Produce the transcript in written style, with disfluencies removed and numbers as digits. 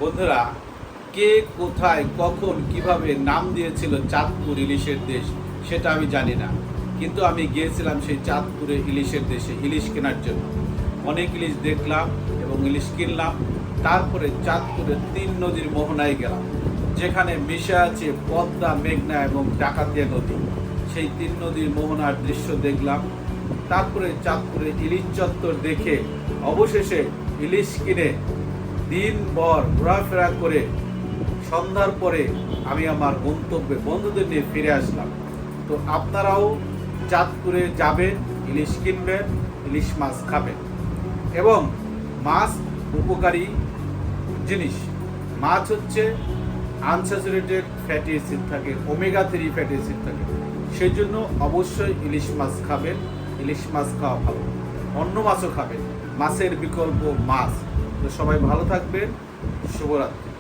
বন্ধুরা, কে কোথায় কখন কিভাবে নাম দিয়েছিল চাঁদপুর ইলিশের দেশ সেটা আমি জানি না, কিন্তু আমি গিয়েছিলাম সেই চাঁদপুরে ইলিশের দেশে ইলিশ কেনার জন্য। অনেক ইলিশ দেখলাম এবং ইলিশ কিনলাম। তারপরে চাঁদপুরের 3 নদীর মোহনায় গেলাম, যেখানে মিশে আছে পদ্মা, মেঘনা এবং ডাকাতিয়া নদী। সেই 3 নদীর মোহনার দৃশ্য দেখলাম। তারপরে চাঁদপুরে ইলিশ চত্বর দেখে অবশেষে ইলিশ কিনে দিনভর ঘোরাফেরা করে সন্ধ্যার পরে আমি আমার গন্তব্যে বন্ধুদের নিয়ে ফিরে আসলাম। তো আপনারাও চাঁদপুরে যাবেন, ইলিশ কিনবেন, ইলিশ মাছ খাবেন। এবং মাছ উপকারী জিনিস। মাছ হচ্ছে আনস্যাচুরেটেড ফ্যাটি অ্যাসিড থাকে, ওমেগা 3 ফ্যাটি অ্যাসিড থাকে। সেই জন্য অবশ্যই ইলিশ মাছ খাবেন। ইলিশ মাছ খাওয়া ভালো, অন্য মাছও খাবেন, মাছের বিকল্প মাছ। তো সবাই ভালো থাকবেন। শুভরাত্রি।